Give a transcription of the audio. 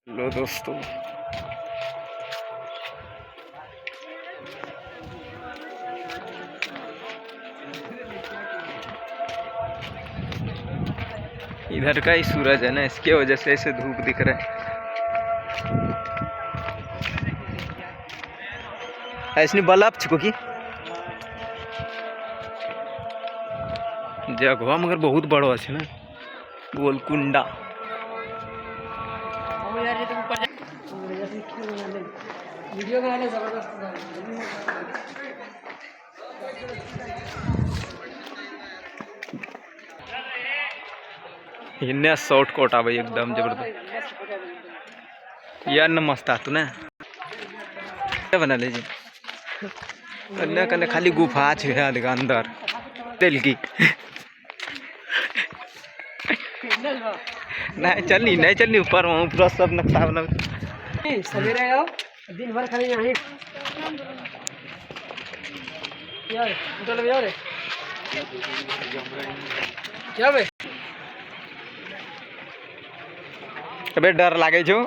लो दोस्तों, इधर का ही सूरज है ना, इसके वजह से ऐसे धूप दिख रहा है। ऐसे बल्ब छुको की जगह मगर बहुत बड़ो अच्छे ना, गोलकुंडा। वीडियो बनाने जबरदस्त इन्हें शॉर्ट कोट आ भाई एकदम जबरदस्त यार न मस्त आतु ना क्या बना लीजिए कन्या कन्या खाली गुफा छे अंदर तेल की नहीं चलनी ऊपर वहाँ पूरा सब नक्शा बना सवेरे आओ दिन भर खाली यहीं यार होटल में यार क्या बे अबे डर लागे छो।